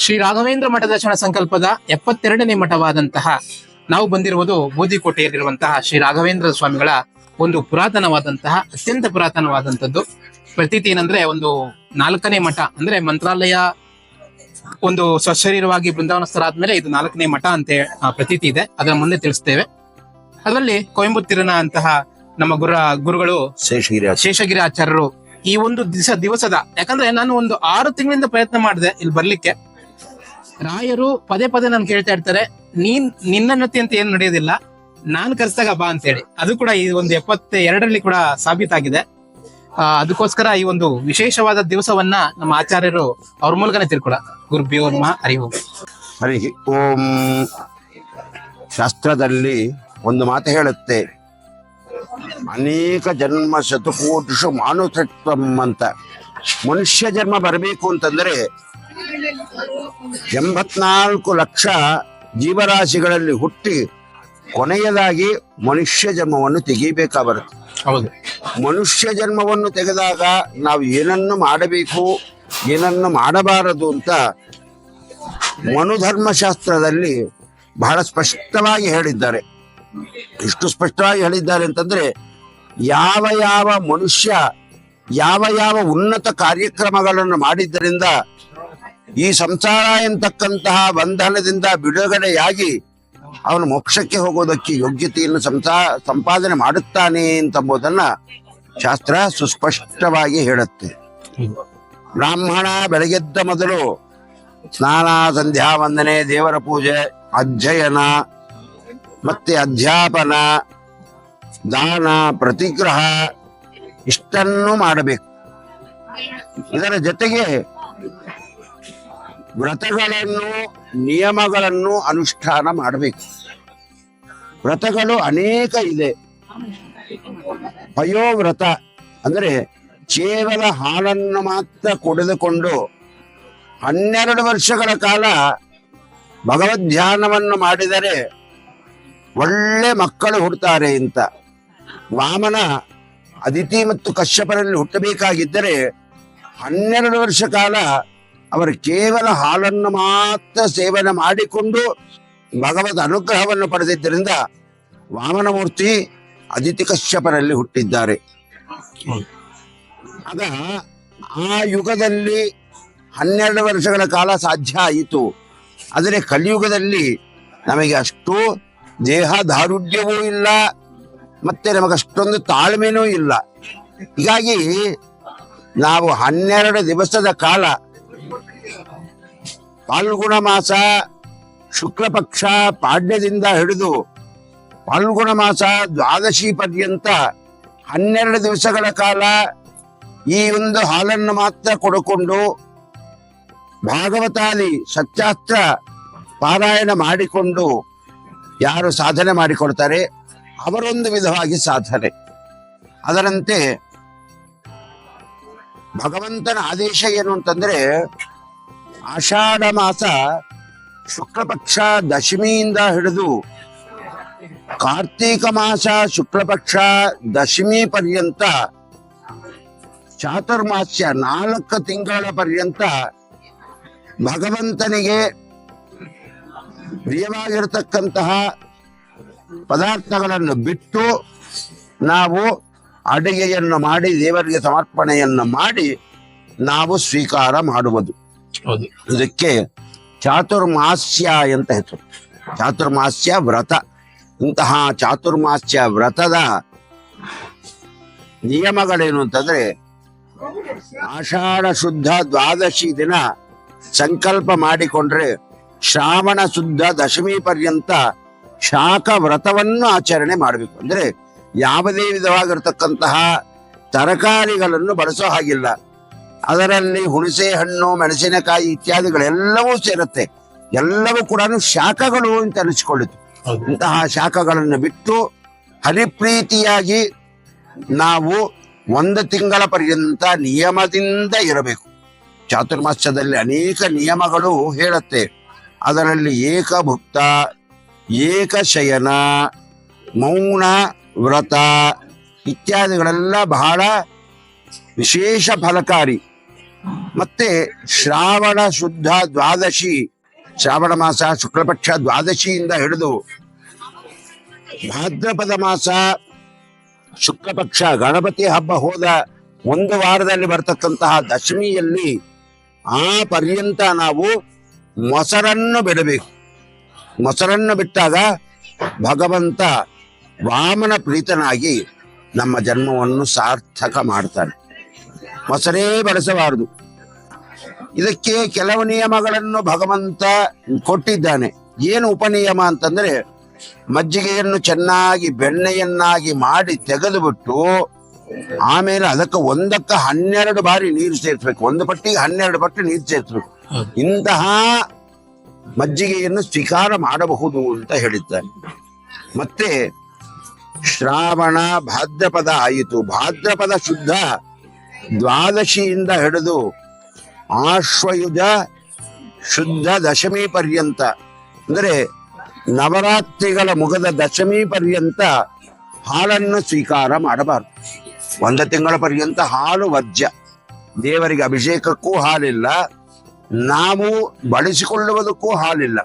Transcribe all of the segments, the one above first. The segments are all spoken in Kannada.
ಶ್ರೀ ರಾಘವೇಂದ್ರ ಮಠ ದರ್ಶನ ಸಂಕಲ್ಪದ 72ನೇ ಮಠವಾದಂತಹ ನಾವು ಬಂದಿರುವುದು ಬೂದಿಕೋಟೆಯಲ್ಲಿರುವಂತಹ ಶ್ರೀ ರಾಘವೇಂದ್ರ ಸ್ವಾಮಿಗಳ ಒಂದು ಪುರಾತನವಾದಂತಹ ಅತ್ಯಂತ ಪುರಾತನವಾದಂಥದ್ದು ಪ್ರತೀತಿ ಏನಂದ್ರೆ ಒಂದು 4ನೇ ಮಠ ಅಂದ್ರೆ ಮಂತ್ರಾಲಯ ಒಂದು ಸ್ವಶರೀರವಾಗಿ ಬೃಂದಾವನಸ್ಥರಾದ್ಮೇಲೆ ಇದು 4ನೇ ಮಠ ಅಂತ ಪ್ರತೀತಿ ಇದೆ. ಅದರ ಮುಂದೆ ತಿಳಿಸ್ತೇವೆ. ಅದರಲ್ಲಿ ಕೊಯಂಬತ್ತೂರಿನ ಅಂತಹ ನಮ್ಮ ಗುರುಗಳು ಶೇಷಗಿರಿ ಆಚಾರ್ಯರು ಈ ಒಂದು ದಿವಸದ ಯಾಕಂದ್ರೆ ನಾನು ಒಂದು 6 ತಿಂಗಳಿಂದ ಪ್ರಯತ್ನ ಮಾಡಿದೆ ಇಲ್ಲಿ ಬರ್ಲಿಕ್ಕೆ. ರಾಯರು ಪದೇ ಪದೇ ನಾನು ಕೇಳ್ತಾ ಇರ್ತಾರೆ, ನಿನ್ನತಿ ಅಂತ ಏನು ನಡೆಯೋದಿಲ್ಲ, ನಾನು ಕರೆಸಿದಾಗ ಬಾ ಅಂತೇಳಿ. ಅದು ಕೂಡ ಈ ಒಂದು 72ರಲ್ಲಿ ಕೂಡ ಸಾಬೀತಾಗಿದೆ. ಅದಕ್ಕೋಸ್ಕರ ಈ ಒಂದು ವಿಶೇಷವಾದ ದಿವಸವನ್ನ ನಮ್ಮ ಆಚಾರ್ಯರು ಅವ್ರ ಮೂಲಕನೇ ತಿಳ್ಕೊಡ. ಗುರುಭ್ಯೋ ನಮಃ. ಹರಿ ಓಂ. ಹರಿ ಓಂ. ಶಾಸ್ತ್ರದಲ್ಲಿ ಒಂದು ಮಾತು ಹೇಳುತ್ತೆ, ಅನೇಕ ಜನ್ಮ ಶತಕೋಟಿಷು ಮಾನುಷತ್ವಂ ಅಂತ. ಮನುಷ್ಯ ಜನ್ಮ ಬರಬೇಕು ಅಂತಂದ್ರೆ 84 ಲಕ್ಷ ಜೀವರಾಶಿಗಳಲ್ಲಿ ಹುಟ್ಟಿ ಕೊನೆಯದಾಗಿ ಮನುಷ್ಯ ಜನ್ಮವನ್ನು ತೆಗಿಬೇಕಾಗುತ್ತೆ. ಹೌದು. ಮನುಷ್ಯ ಜನ್ಮವನ್ನು ತೆಗೆದಾಗ ನಾವು ಏನನ್ನು ಮಾಡಬೇಕು ಏನನ್ನು ಮಾಡಬಾರದು ಅಂತ ಮನುಧರ್ಮಶಾಸ್ತ್ರದಲ್ಲಿ ಬಹಳ ಸ್ಪಷ್ಟವಾಗಿ ಹೇಳಿದ್ದಾರೆ. ಎಷ್ಟು ಸ್ಪಷ್ಟವಾಗಿ ಹೇಳಿದ್ದಾರೆ ಅಂತಂದ್ರೆ, ಯಾವ ಯಾವ ಮನುಷ್ಯ ಯಾವ ಯಾವ ಉನ್ನತ ಕಾರ್ಯಕ್ರಮಗಳನ್ನು ಮಾಡಿದ್ದರಿಂದ ಈ ಸಂಸಾರ ಎಂತಕ್ಕಂತಹ ಬಂಧನದಿಂದ ಬಿಡುಗಡೆಯಾಗಿ ಅವನು ಮೋಕ್ಷಕ್ಕೆ ಹೋಗೋದಕ್ಕೆ ಯೋಗ್ಯತೆಯನ್ನು ಸಂಪಾದನೆ ಮಾಡುತ್ತಾನೆ ಅಂತಂಬುದನ್ನ ಶಾಸ್ತ್ರ ಸುಸ್ಪಷ್ಟವಾಗಿ ಹೇಳುತ್ತೆ. ಬ್ರಾಹ್ಮಣ ಬೆಳಗೆದ್ದ ಮೊದಲು ಸ್ನಾನ, ಸಂಧ್ಯಾ ವಂದನೆ, ದೇವರ ಪೂಜೆ, ಅಧ್ಯಯನ ಮತ್ತೆ ಅಧ್ಯಾಪನ, ದಾನ, ಪ್ರತಿಗ್ರಹ ಇಷ್ಟನ್ನು ಮಾಡಬೇಕು. ಇದರ ಜೊತೆಗೆ ವ್ರತಗಳನ್ನು ನಿಯಮಗಳನ್ನು ಅನುಷ್ಠಾನ ಮಾಡಬೇಕು. ವ್ರತಗಳು ಅನೇಕ ಇದೆ. ಪಯೋವ್ರತ ಅಂದ್ರೆ ಕೇವಲ ಹಾಲನ್ನು ಮಾತ್ರ ಕುಡಿದುಕೊಂಡು 12 ವರ್ಷಗಳ ಕಾಲ ಭಗವದ್ ಧ್ಯಾನವನ್ನು ಮಾಡಿದರೆ ಒಳ್ಳೆ ಮಕ್ಕಳು ಹುಡ್ತಾರೆ ಅಂತ. ವಾಮನ, ಅದಿತಿ ಮತ್ತು ಕಶ್ಯಪರಲ್ಲಿ ಹುಟ್ಟಬೇಕಾಗಿದ್ದರೆ 12 ವರ್ಷ ಕಾಲ ಅವರು ಕೇವಲ ಹಾಲನ್ನು ಮಾತ್ರ ಸೇವನೆ ಮಾಡಿಕೊಂಡು ಭಗವದ್ ಅನುಗ್ರಹವನ್ನು ಪಡೆದಿದ್ದರಿಂದ ವಾಮನಮೂರ್ತಿ ಅದಿತಿ ಕಶ್ಯಪರಲ್ಲಿ ಹುಟ್ಟಿದ್ದಾರೆ. ಆಗ ಆ ಯುಗದಲ್ಲಿ 12 ವರ್ಷಗಳ ಕಾಲ ಸಾಧ್ಯ ಆಯಿತು. ಆದರೆ ಕಲಿಯುಗದಲ್ಲಿ ನಮಗೆ ಅಷ್ಟು ದೇಹ ದಾರುಢ್ಯವೂ ಇಲ್ಲ, ಮತ್ತೆ ನಮಗಷ್ಟೊಂದು ತಾಳ್ಮೆನೂ ಇಲ್ಲ. ಹೀಗಾಗಿ ನಾವು 12 ದಿವಸದ ಕಾಲ ಫಾಲ್ಗುಣ ಮಾಸ ಶುಕ್ಲ ಪಕ್ಷ ಪಾಡ್ಯದಿಂದ ಹಿಡಿದು ಫಾಲ್ಗುಣ ಮಾಸ ದ್ವಾದಶಿ ಪರ್ಯಂತ 12 ದಿವಸಗಳ ಕಾಲ ಈ ಒಂದು ಹಾಲನ್ನು ಮಾತ್ರ ಕೊಡಕೊಂಡು ಭಾಗವತಾದಿ ಸತ್ಯಾಸ್ತ್ರ ಪಾರಾಯಣ ಮಾಡಿಕೊಂಡು ಯಾರು ಸಾಧನೆ ಮಾಡಿಕೊಡ್ತಾರೆ ಅವರೊಂದು ವಿಧವಾಗಿ ಸಾಧನೆ. ಅದರಂತೆ ಭಗವಂತನ ಆದೇಶ ಏನು ಅಂತಂದ್ರೆ, ಆಷಾಢ ಮಾಸ ಶುಕ್ಲ ಪಕ್ಷ ದಶಮಿಯಿಂದ ಹಿಡಿದು ಕಾರ್ತೀಕ ಮಾಸ ಶುಕ್ಲ ಪಕ್ಷ ದಶಮಿ ಪರ್ಯಂತ ಚಾತುರ್ಮಾಸ್ಯ 4 ತಿಂಗಳ ಪರ್ಯಂತ ಭಗವಂತನಿಗೆ ಪ್ರಿಯವಾಗಿರತಕ್ಕಂತಹ ಪದಾರ್ಥಗಳನ್ನು ಬಿಟ್ಟು ನಾವು ಅಡುಗೆಯನ್ನು ಮಾಡಿ ದೇವರಿಗೆ ಸಮರ್ಪಣೆಯನ್ನು ಮಾಡಿ ನಾವು ಸ್ವೀಕಾರ ಮಾಡುವುದು. ಇದಕ್ಕೆ ಚಾತುರ್ಮಾಸ್ಯ ಅಂತ ಹೆಸರು. ಚಾತುರ್ಮಾಸ್ಯ ವ್ರತ. ಇಂತಹ ಚಾತುರ್ಮಾಸ್ಯ ವ್ರತದ ನಿಯಮಗಳೇನು ಅಂತಂದ್ರೆ, ಆಷಾಢ ಶುದ್ಧ ದ್ವಾದಶಿ ದಿನ ಸಂಕಲ್ಪ ಮಾಡಿಕೊಂಡ್ರೆ ಶ್ರಾವಣ ಶುದ್ಧ ದಶಮಿ ಪರ್ಯಂತ ಶಾಖ ವ್ರತವನ್ನು ಆಚರಣೆ ಮಾಡಬೇಕು. ಅಂದ್ರೆ ಯಾವುದೇ ವಿಧವಾಗಿರ್ತಕ್ಕಂತಹ ತರಕಾರಿಗಳನ್ನು ಬಳಸೋ ಹಾಗಿಲ್ಲ. ಅದರಲ್ಲಿ ಹುಣಸೆ ಹಣ್ಣು, ಮೆಣಸಿನಕಾಯಿ ಇತ್ಯಾದಿಗಳೆಲ್ಲವೂ ಸೇರುತ್ತೆ. ಎಲ್ಲವೂ ಕೂಡ ಶಾಖಗಳು ಅಂತ ಅನಿಸ್ಕೊಳ್ಳಿತು. ಇಂತಹ ಶಾಖಗಳನ್ನು ಬಿಟ್ಟು ಹರಿಪ್ರೀತಿಯಾಗಿ ನಾವು 1 ತಿಂಗಳ ಪರ್ಯಂತ ನಿಯಮದಿಂದ ಇರಬೇಕು. ಚಾತುರ್ಮಾಸ್ಯದಲ್ಲಿ ಅನೇಕ ನಿಯಮಗಳು ಹೇಳುತ್ತೆ. ಅದರಲ್ಲಿ ಏಕಭುಕ್ತ, ಏಕಶಯನ, ಮೌನ ವ್ರತ ಇತ್ಯಾದಿಗಳೆಲ್ಲ ಬಹಳ ವಿಶೇಷ ಫಲಕಾರಿ. ಮತ್ತೆ ಶ್ರಾವಣ ಶುದ್ಧ ದ್ವಾದಶಿ, ಶ್ರಾವಣ ಮಾಸ ಶುಕ್ಲಪಕ್ಷ ದ್ವಾದಶಿಯಿಂದ ಹಿಡಿದು ಭಾದ್ರಪದ ಮಾಸ ಶುಕ್ಲಪಕ್ಷ ಗಣಪತಿ ಹಬ್ಬ ಹೋದ ಒಂದು ವಾರದಲ್ಲಿ ಬರ್ತಕ್ಕಂತಹ ದಶಮಿಯಲ್ಲಿ ಆ ಪರ್ಯಂತ ನಾವು ಮೊಸರನ್ನು ಬಿಡಬೇಕು. ಮೊಸರನ್ನು ಬಿಟ್ಟಾಗ ಭಗವಂತ ವಾಮನ ಪ್ರೀತನಾಗಿ ನಮ್ಮ ಜನ್ಮವನ್ನು ಸಾರ್ಥಕ ಮಾಡ್ತಾನೆ. ಮೊಸರೇ ಬಳಸಬಾರದು. ಇದಕ್ಕೆ ಕೆಲವು ನಿಯಮಗಳನ್ನು ಭಗವಂತ ಕೊಟ್ಟಿದ್ದಾನೆ. ಏನು ಉಪನಿಯಮ ಅಂತಂದ್ರೆ, ಮಜ್ಜಿಗೆಯನ್ನು ಚೆನ್ನಾಗಿ ಬೆಣ್ಣೆಯನ್ನಾಗಿ ಮಾಡಿ ತೆಗೆದುಬಿಟ್ಟು ಆಮೇಲೆ ಅದಕ್ಕೆ ಒಂದಕ್ಕೆ 12 ಬಾರಿ ನೀರು ಸೇರಿಸ್ಬೇಕು. ಒಂದು ಪಟ್ಟಿಗೆ 12 ಪಟ್ಟು ನೀರು ಸೇರಿಸ್ಬೇಕು. ಇಂತಹ ಮಜ್ಜಿಗೆಯನ್ನು ಸ್ವೀಕಾರ ಮಾಡಬಹುದು ಅಂತ ಹೇಳಿದ್ದಾನೆ. ಮತ್ತೆ ಶ್ರಾವಣ ಭಾದ್ರಪದ ಆಯಿತು. ಭಾದ್ರಪದ ಶುದ್ಧ ದ್ವಾದಶಿಯಿಂದ ಹಿಡಿದು ಆಶ್ವಯುಜ ಶುದ್ಧ ದಶಮಿ ಪರ್ಯಂತ, ಅಂದರೆ ನವರಾತ್ರಿಗಳ ಮುಗದ ದಶಮಿ ಪರ್ಯಂತ ಹಾಲನ್ನು ಸ್ವೀಕಾರ ಮಾಡಬಾರದು. 1 ತಿಂಗಳ ಪರ್ಯಂತ ಹಾಲು ವರ್ಜ್ಯ. ದೇವರಿಗೆ ಅಭಿಷೇಕಕ್ಕೂ ಹಾಲಿಲ್ಲ, ನಾವು ಬಳಸಿಕೊಳ್ಳುವುದಕ್ಕೂ ಹಾಲಿಲ್ಲ.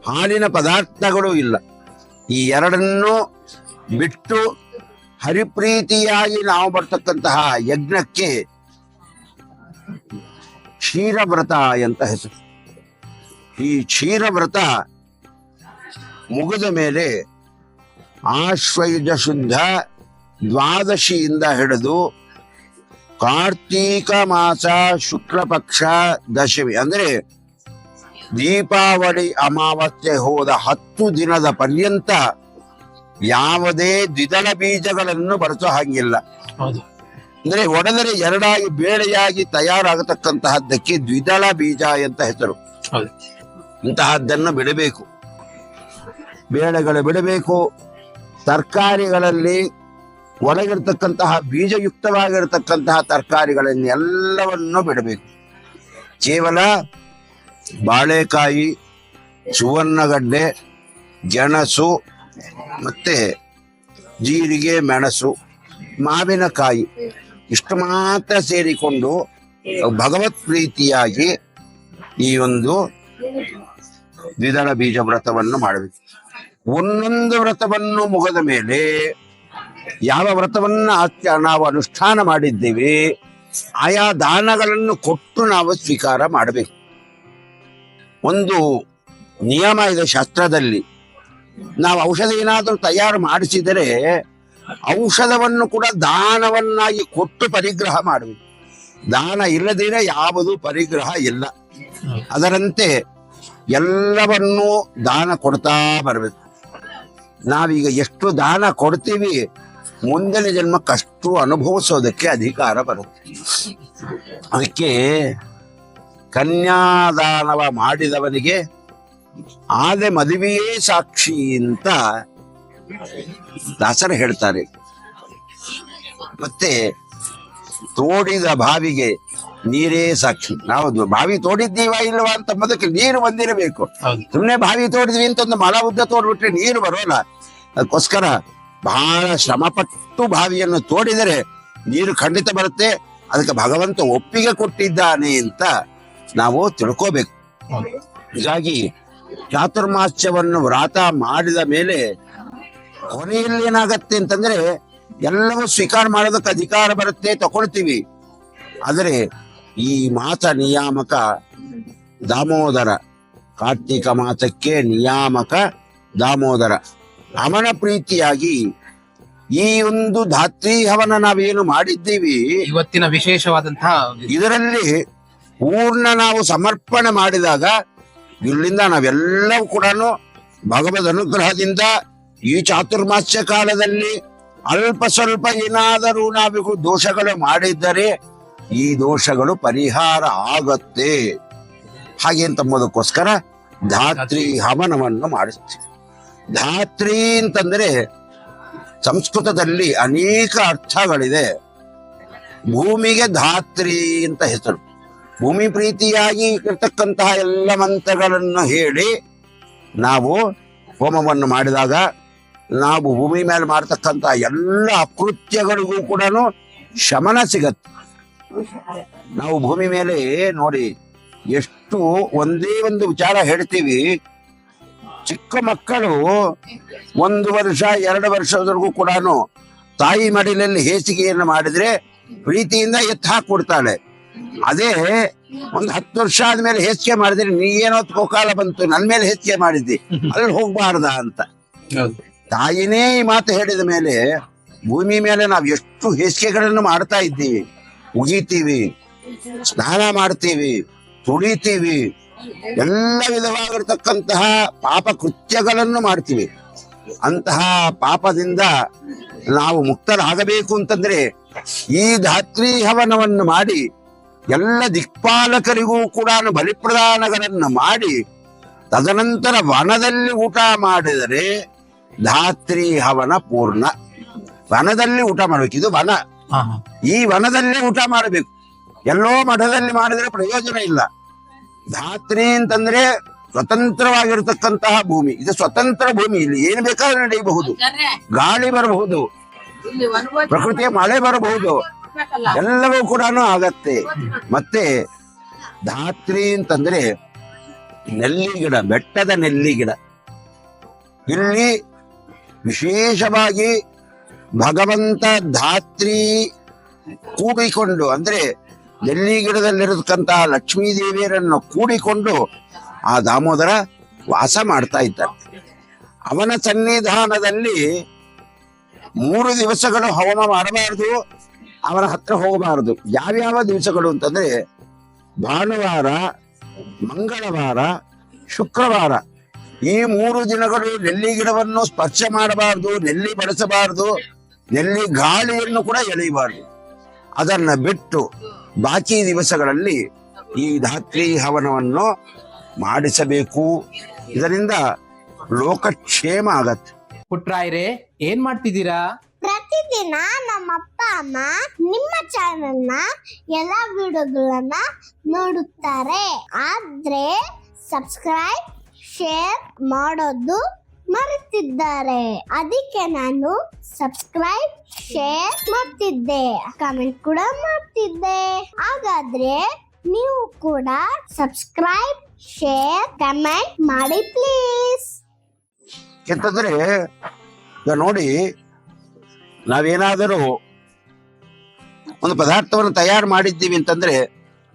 ಹಾಲಿನ ಪದಾರ್ಥಗಳು ಇಲ್ಲ. ಈ ಎರಡನ್ನು ಬಿಟ್ಟು ಹರಿಪ್ರೀತಿಯಾಗಿ ನಾವು ಬರ್ತಕ್ಕಂತಹ ಯಜ್ಞಕ್ಕೆ ಕ್ಷೀರವ್ರತ ಅಂತ ಹೆಸರು. ಈ ಕ್ಷೀರವ್ರತ ಮುಗಿದ ಮೇಲೆ ಆಶ್ವಯುಜ ಶುದ್ಧ ದ್ವಾದಶಿಯಿಂದ ಹಿಡಿದು ಕಾರ್ತೀಕ ಮಾಸ ಶುಕ್ಲಪಕ್ಷ ದಶಮಿ, ಅಂದ್ರೆ ದೀಪಾವಳಿ ಅಮಾವಾಸ್ಯೆ ಹೋದ 10 ದಿನದ ಪರ್ಯಂತ ಯಾವುದೇ ದ್ವಿದಳ ಬೀಜಗಳನ್ನು ಬಳಸೋ ಹಾಗಿಲ್ಲ. ಅಂದ್ರೆ ಒಡೆದರೆ ಎರಡಾಗಿ ಬೇಳೆಯಾಗಿ ತಯಾರಾಗತಕ್ಕಂತಹದ್ದಕ್ಕೆ ದ್ವಿದಳ ಬೀಜ ಅಂತ ಹೆಸರು. ಇಂತಹದ್ದನ್ನು ಬಿಡಬೇಕು. ಬೇಳೆಗಳು ಬಿಡಬೇಕು. ತರಕಾರಿಗಳಲ್ಲಿ ಒಳಗಿರ್ತಕ್ಕಂತಹ ಬೀಜಯುಕ್ತವಾಗಿರತಕ್ಕಂತಹ ತರಕಾರಿಗಳನ್ನು ಎಲ್ಲವನ್ನು ಬಿಡಬೇಕು. ಕೇವಲ ಬಾಳೆಕಾಯಿ, ಸುವರ್ಣಗಡ್ಡೆ, ಗೆಣಸು, ಮತ್ತೆ ಜೀರಿಗೆ, ಮೆಣಸು, ಮಾವಿನಕಾಯಿ ಇಷ್ಟು ಮಾತ್ರ ಸೇರಿಕೊಂಡು ಭಗವತ್ ಪ್ರೀತಿಯಾಗಿ ಈ ಒಂದು ದ್ವಿದಳ ಬೀಜ ವ್ರತವನ್ನು ಮಾಡಬೇಕು. ಒಂದೊಂದು ವ್ರತವನ್ನು ಮುಗಿದ ಮೇಲೆ ಯಾವ ವ್ರತವನ್ನ ನಾವು ಅನುಷ್ಠಾನ ಮಾಡಿದ್ದೇವೆ ಆಯಾ ದಾನಗಳನ್ನು ಕೊಟ್ಟು ನಾವು ಸ್ವೀಕಾರ ಮಾಡಬೇಕು. ಒಂದು ನಿಯಮ ಇದೆ ಶಾಸ್ತ್ರದಲ್ಲಿ. ನಾವು ಔಷಧ ಏನಾದರೂ ತಯಾರು ಮಾಡಿಸಿದರೆ ಔಷಧವನ್ನು ಕೂಡ ದಾನವನ್ನಾಗಿ ಕೊಟ್ಟು ಪರಿಗ್ರಹ ಮಾಡಬೇಕು. ದಾನ ಇಲ್ಲದೇನೆ ಯಾವುದು ಪರಿಗ್ರಹ ಇಲ್ಲ. ಅದರಂತೆ ಎಲ್ಲವನ್ನೂ ದಾನ ಕೊಡ್ತಾ ಬರಬೇಕು. ನಾವೀಗ ಎಷ್ಟು ದಾನ ಕೊಡ್ತೀವಿ ಮುಂದಿನ ಜನ್ಮಕ್ಕಷ್ಟು ಅನುಭವಿಸೋದಕ್ಕೆ ಅಧಿಕಾರ ಬರುತ್ತೆ. ಅದಕ್ಕೆ ಕನ್ಯಾದಾನವ ಮಾಡಿದವನಿಗೆ ಆದೆ ಮದುವೆಯೇ ಸಾಕ್ಷಿ ಅಂತ ದಾಸರು ಹೇಳ್ತಾರೆ. ಮತ್ತೆ ತೋಡಿದ ಬಾವಿಗೆ ನೀರೇ ಸಾಕ್ಷಿ. ನಾವು ಬಾವಿ ತೋಡಿದ್ದೀವ ಇಲ್ವಾ ಅಂತ ಮೊದಕ್ಕೆ ನೀರು ಬಂದಿರಬೇಕು. ಸುಮ್ಮನೆ ಬಾವಿ ತೋಡಿದ್ವಿ ಅಂತ ಒಂದು ಮಳ ಉದ್ದ ತೋಡ್ಬಿಟ್ರೆ ನೀರು ಬರೋಲ್ಲ. ಅದಕ್ಕೋಸ್ಕರ ಬಹಳ ಶ್ರಮಪಟ್ಟು ಬಾವಿಯನ್ನು ತೋಡಿದರೆ ನೀರು ಖಂಡಿತ ಬರುತ್ತೆ. ಅದಕ್ಕೆ ಭಗವಂತ ಒಪ್ಪಿಗೆ ಕೊಟ್ಟಿದ್ದಾನೆ ಅಂತ ನಾವು ತಿಳ್ಕೋಬೇಕು. ಹೀಗಾಗಿ ಚಾತುರ್ಮಾಸ್ಯವನ್ನು ವ್ರತ ಮಾಡಿದ ಮೇಲೆ ಕೊನೆಯಲ್ಲಿ ಏನಾಗತ್ತೆ ಅಂತಂದ್ರೆ ಎಲ್ಲವೂ ಸ್ವೀಕಾರ ಮಾಡೋದಕ್ಕೆ ಅಧಿಕಾರ ಬರುತ್ತೆ, ತಗೊಳ್ತೀವಿ. ಆದರೆ ಈ ಮಾಸ ನಿಯಾಮಕ ದಾಮೋದರ, ಕಾರ್ತಿಕ ಮಾಸಕ್ಕೆ ನಿಯಾಮಕ ದಾಮೋದರ, ಅವನ ಪ್ರೀತಿಯಾಗಿ ಈ ಒಂದು ಧಾತ್ರಿ ಹವನ ನಾವೇನು ಮಾಡಿದ್ದೀವಿ ಇವತ್ತಿನ ವಿಶೇಷವಾದಂತಹ ಇದರಲ್ಲಿ ಪೂರ್ಣ ನಾವು ಸಮರ್ಪಣೆ ಮಾಡಿದಾಗ ಇಲ್ಲಿಂದ ನಾವೆಲ್ಲವೂ ಕೂಡ ಭಗವದ್ ಅನುಗ್ರಹದಿಂದ ಈ ಚಾತುರ್ಮಾಸ್ಯ ಕಾಲದಲ್ಲಿ ಅಲ್ಪ ಸ್ವಲ್ಪ ಏನಾದರೂ ನಾವು ದೋಷಗಳು ಮಾಡಿದ್ದರೆ ಈ ದೋಷಗಳು ಪರಿಹಾರ ಆಗತ್ತೆ. ಹಾಗೆ ಅಂತಂಬುದಕ್ಕೋಸ್ಕರ ಧಾತ್ರಿ ಹವನವನ್ನು ಮಾಡಿಸ್ತೀವಿ. ಧಾತ್ರಿ ಅಂತಂದ್ರೆ ಸಂಸ್ಕೃತದಲ್ಲಿ ಅನೇಕ ಅರ್ಥಗಳಿದೆ. ಭೂಮಿಗೆ ಧಾತ್ರಿ ಅಂತ ಹೆಸರು. ಭೂಮಿ ಪ್ರೀತಿಯಾಗಿ ಇರ್ತಕ್ಕಂತಹ ಎಲ್ಲ ಮಂತ್ರಗಳನ್ನು ಹೇಳಿ ನಾವು ಹೋಮವನ್ನು ಮಾಡಿದಾಗ ನಾವು ಭೂಮಿ ಮೇಲೆ ಮಾಡತಕ್ಕಂತಹ ಎಲ್ಲ ಅಕೃತ್ಯಗಳಿಗೂ ಕೂಡ ಶಮನ ಸಿಗತ್ತೆ. ನಾವು ಭೂಮಿ ಮೇಲೆ ನೋಡಿ ಎಷ್ಟು ಒಂದೇ ಒಂದು ವಿಚಾರ ಹೇಳ್ತೀವಿ. ಚಿಕ್ಕ ಮಕ್ಕಳು 1 ವರ್ಷ 2 ವರ್ಷದವರೆಗೂ ಕೂಡ ತಾಯಿ ಮಡಿಲಲ್ಲಿ ಹೇಸಿಗೆಯನ್ನು ಮಾಡಿದ್ರೆ ಪ್ರೀತಿಯಿಂದ ಎತ್ತು ಹಾಕ್ಬಿಡ್ತಾಳೆ. ಅದೇ ಒಂದು 10 ವರ್ಷ ಆದ್ಮೇಲೆ ಹೇಸಿಗೆ ಮಾಡಿದ್ರೆ ನೀ ಏನೋ ಕೋಕಾಲ ಬಂತು, ನನ್ ಮೇಲೆ ಹೇಸಿಗೆ ಮಾಡಿದ್ದಿ, ಅಲ್ಲಿ ಹೋಗ್ಬಾರ್ದ ಅಂತ. ತಾಯಿನೇ ಈ ಮಾತು ಹೇಳಿದ ಮೇಲೆ ಭೂಮಿ ಮೇಲೆ ನಾವು ಎಷ್ಟು ಹೇಸಿಗೆಗಳನ್ನು ಮಾಡ್ತಾ ಇದ್ದೀವಿ. ಉಗಿತೀವಿ, ಸ್ನಾನ ಮಾಡ್ತೀವಿ, ತುಳಿತೀವಿ, ಎಲ್ಲ ವಿಧವಾಗಿರ್ತಕ್ಕಂತಹ ಪಾಪ ಕೃತ್ಯಗಳನ್ನು ಮಾಡ್ತೀವಿ. ಅಂತಹ ಪಾಪದಿಂದ ನಾವು ಮುಕ್ತರಾಗಬೇಕು ಅಂತಂದ್ರೆ ಈ ಧಾತ್ರಿ ಹವನವನ್ನು ಮಾಡಿ ಎಲ್ಲ ದಿಕ್ಪಾಲಕರಿಗೂ ಕೂಡ ಬಲಿಪ್ರದಾನಗಳನ್ನು ಮಾಡಿ ತದನಂತರ ವನದಲ್ಲಿ ಊಟ ಮಾಡಿದರೆ ಧಾತ್ರಿ ಹವನ ಪೂರ್ಣ. ವನದಲ್ಲಿ ಊಟ ಮಾಡ್ಬೇಕು, ಇದು ವನ. ಈ ವನದಲ್ಲೇ ಊಟ ಮಾಡಬೇಕು. ಎಲ್ಲೋ ಮಠದಲ್ಲಿ ಮಾಡಿದ್ರೆ ಪ್ರಯೋಜನ ಇಲ್ಲ. ಧಾತ್ರಿ ಅಂತಂದ್ರೆ ಸ್ವತಂತ್ರವಾಗಿರ್ತಕ್ಕಂತಹ ಭೂಮಿ. ಇದು ಸ್ವತಂತ್ರ ಭೂಮಿ. ಇಲ್ಲಿ ಏನು ಬೇಕಾದ್ರೂ ನಡೆಯಬಹುದು. ಗಾಳಿ ಬರಬಹುದು, ಪ್ರಕೃತಿಯ ಮಳೆ ಬರಬಹುದು, ಎಲ್ಲವೂ ಕೂಡ ಆಗತ್ತೆ. ಮತ್ತೆ ಧಾತ್ರಿ ಅಂತಂದ್ರೆ ನೆಲ್ಲಿ ಗಿಡ, ಬೆಟ್ಟದ ನೆಲ್ಲಿ ಗಿಡ. ಇಲ್ಲಿ ವಿಶೇಷವಾಗಿ ಭಗವಂತ ಧಾತ್ರಿ ಕೂಡಿಕೊಂಡು, ಅಂದ್ರೆ ನೆಲ್ಲಿ ಗಿಡದಲ್ಲಿರತಕ್ಕಂತಹ ಲಕ್ಷ್ಮೀ ದೇವಿಯರನ್ನು ಕೂಡಿಕೊಂಡು ಆ ದಾಮೋದರ ವಾಸ ಮಾಡ್ತಾ ಇದ್ದಾನೆ. ಅವನ ಸನ್ನಿಧಾನದಲ್ಲಿ 3 ದಿವಸಗಳು ಹವನ ಮಾಡಬಾರದು, ಅವನ ಹತ್ರ ಹೋಗಬಾರದು. ಯಾವ್ಯಾವ ದಿವಸಗಳು ಅಂತಂದ್ರೆ ಭಾನುವಾರ, ಮಂಗಳವಾರ, ಶುಕ್ರವಾರ. ಈ 3 ದಿನಗಳು ನೆಲ್ಲಿ ಗಿಡವನ್ನು ಸ್ಪರ್ಶ ಮಾಡಬಾರದು, ನೆಲ್ಲಿ ಬಳಸಬಾರದು, ನೆಲ್ಲಿ ಗಾಳಿಯನ್ನು ಕೂಡ ಎಳೆಯಬಾರದು. ಅದನ್ನ ಬಿಟ್ಟು ಬಾಕಿ ದಿವಸಗಳಲ್ಲಿ ಈ ಧಾತ್ರಿ ಹವನವನ್ನು ಮಾಡಿಸಬೇಕು. ಇದರಿಂದ ಲೋಕಕ್ಷೇಮ ಆಗತ್ತೆ. ಪುಟ್ರಾಯ್ರೆ, ಏನ್ ಮಾಡ್ತಿದ್ದೀರಾ? ಪ್ರತಿದಿನ ನಮ್ಮ ಅಪ್ಪ ಅಮ್ಮ ನಿಮ್ಮ ಚಾನೆಲ್ ನ ಎಲ್ಲಾ ವಿಡಿಯೋಗಳನ್ನ ನೋಡುತ್ತಾರೆ. ಆದ್ರೆ ಸಬ್ಸ್ಕ್ರೈಬ್, ಶೇರ್ ಮಾಡೋದು ಮರೆತಿದ್ದಾರೆ. ಅದಕ್ಕೆ ನಾನು ಸಬ್ಸ್ಕ್ರೈಬ್, ಶೇರ್ ಮಾಡ್ತಿದ್ದೆ, ಕಮೆಂಟ್ ಕೂಡ ಮಾಡ್ತಿದ್ದೆ. ಹಾಗಾದ್ರೆ ನೀವು ಕೂಡ ಸಬ್ಸ್ಕ್ರೈಬ್, ಶೇರ್, ಕಮೆಂಟ್ ಮಾಡಿ ಪ್ಲೀಸ್. ಯಾಕಂತಂದ್ರೆ ಈಗ ನೋಡಿ, ನಾವೇನಾದರೂ ಒಂದು ಪದಾರ್ಥವನ್ನು ತಯಾರು ಮಾಡಿದ್ದೀವಿ ಅಂತಂದ್ರೆ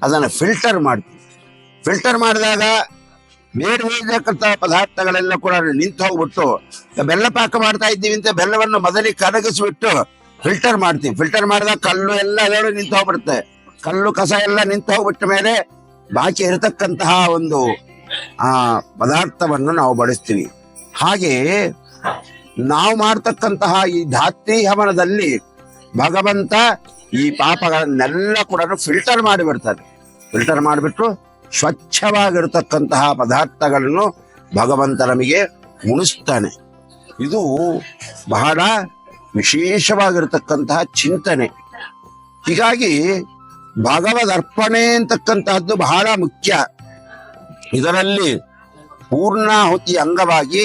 ಅದನ್ನ ಫಿಲ್ಟರ್ ಮಾಡ್ತೀವಿ. ಫಿಲ್ಟರ್ ಮಾಡಿದಾಗ ಬೇರೆ ಪದಾರ್ಥಗಳೆಲ್ಲ ಕೂಡ ನಿಂತು ಹೋಗ್ಬಿಟ್ಟು, ಬೆಲ್ಲ ಪಾಕ ಮಾಡ್ತಾ ಇದ್ದೀವಿ ಅಂತ ಬೆಲ್ಲವನ್ನು ಮೊದಲಿಗೆ ಕರಗಿಸ್ಬಿಟ್ಟು ಫಿಲ್ಟರ್ ಮಾಡ್ತೀವಿ. ಫಿಲ್ಟರ್ ಮಾಡಿದಾಗ ಕಲ್ಲು ಎಲ್ಲ ಅದರೊಳಗೆ ನಿಂತು ಹೋಗ್ಬಿಡುತ್ತೆ. ಕಲ್ಲು ಕಸ ಎಲ್ಲ ನಿಂತು ಹೋಗ್ಬಿಟ್ಟ ಮೇಲೆ ಬಾಕಿ ಇರತಕ್ಕಂತಹ ಒಂದು ಪದಾರ್ಥವನ್ನು ನಾವು ಬಳಸ್ತೀವಿ. ಹಾಗೆ ನಾವು ಮಾಡ್ತಕ್ಕಂತಹ ಈ ಧಾತ್ರಿ ಹವನದಲ್ಲಿ ಭಗವಂತ ಈ ಪಾಪಗಳನ್ನೆಲ್ಲ ಕೂಡ ಫಿಲ್ಟರ್ ಮಾಡಿಬಿಡ್ತಾರೆ. ಫಿಲ್ಟರ್ ಮಾಡಿಬಿಟ್ಟು ಸ್ವಚ್ಛವಾಗಿರತಕ್ಕಂತಹ ಪದಾರ್ಥಗಳನ್ನು ಭಗವಂತ ನಮಗೆ ಉಣಿಸ್ತಾನೆ. ಇದು ಬಹಳ ವಿಶೇಷವಾಗಿರತಕ್ಕಂತಹ ಚಿಂತನೆ. ಹೀಗಾಗಿ ಭಗವದ್ ಅರ್ಪಣೆ ಅಂತಕ್ಕಂತಹದ್ದು ಬಹಳ ಮುಖ್ಯ. ಇದರಲ್ಲಿ ಪೂರ್ಣಾಹುತಿ ಅಂಗವಾಗಿ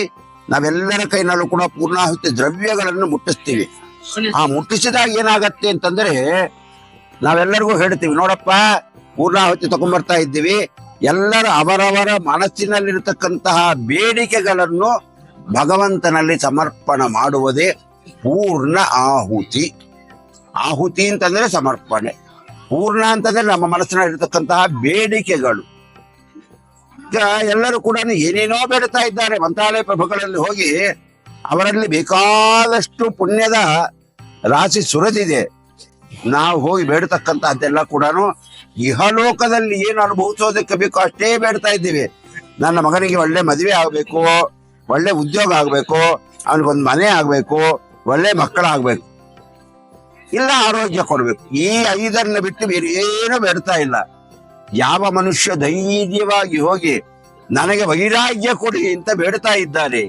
ನಾವೆಲ್ಲರ ಕೈನಲ್ಲೂ ಕೂಡ ಪೂರ್ಣಾಹುತಿ ದ್ರವ್ಯಗಳನ್ನು ಮುಟ್ಟಿಸ್ತೀವಿ. ಆ ಮುಟ್ಟಿಸಿದಾಗ ಏನಾಗತ್ತೆ ಅಂತಂದ್ರೆ ನಾವೆಲ್ಲರಿಗೂ ಹೇಳ್ತೀವಿ, ನೋಡಪ್ಪ ಪೂರ್ಣಾಹುತಿ ತಗೊಂಡ್ಬರ್ತಾ ಇದ್ದೀವಿ. ಎಲ್ಲರ ಅವರವರ ಮನಸ್ಸಿನಲ್ಲಿರ್ತಕ್ಕಂತಹ ಬೇಡಿಕೆಗಳನ್ನು ಭಗವಂತನಲ್ಲಿ ಸಮರ್ಪಣೆ ಮಾಡುವುದೇ ಪೂರ್ಣ ಆಹುತಿ. ಆಹುತಿ ಅಂತಂದ್ರೆ ಸಮರ್ಪಣೆ, ಪೂರ್ಣ ಅಂತಂದ್ರೆ ನಮ್ಮ ಮನಸ್ಸಿನಲ್ಲಿರ್ತಕ್ಕಂತಹ ಬೇಡಿಕೆಗಳು. ಈಗ ಎಲ್ಲರೂ ಕೂಡ ಏನೇನೋ ಬೇಡ್ತಾ ಇದ್ದಾರೆ. ಮಂತ್ರಾಲಯ ಪ್ರಭುಗಳಲ್ಲಿ ಹೋಗಿ ಅವರಲ್ಲಿ ಬೇಕಾದಷ್ಟು ಪುಣ್ಯದ ರಾಶಿ ಸುರಿದಿದೆ. ನಾವು ಹೋಗಿ ಬೇಡತಕ್ಕಂತಹದ್ದೆಲ್ಲ ಕೂಡ ಇಹಲೋಕದಲ್ಲಿ ಏನು ಅನುಭವಿಸೋದಕ್ಕೆ ಬೇಕೋ ಅಷ್ಟೇ ಬೇಡ್ತಾ ಇದ್ದೀವಿ. ನನ್ನ ಮಗನಿಗೆ ಒಳ್ಳೆ ಮದುವೆ ಆಗ್ಬೇಕು, ಒಳ್ಳೆ ಉದ್ಯೋಗ ಆಗ್ಬೇಕು, ಅವನಿಗೊಂದು ಮನೆ ಆಗ್ಬೇಕು, ಒಳ್ಳೆ ಮಕ್ಕಳಾಗ್ಬೇಕು, ಇಲ್ಲ ಆರೋಗ್ಯ ಕೊಡ್ಬೇಕು. ಈ 5 ಬಿಟ್ಟು ಬೇರೆ ಏನು ಬೇಡ್ತಾ ಇಲ್ಲ. ಯಾವ ಮನುಷ್ಯ ಧೈರ್ಯವಾಗಿ ಹೋಗಿ ನನಗೆ ವೈರಾಗ್ಯ ಕೊಡಿ ಅಂತ ಬೇಡ್ತಾ ಇದ್ದಾರೆ.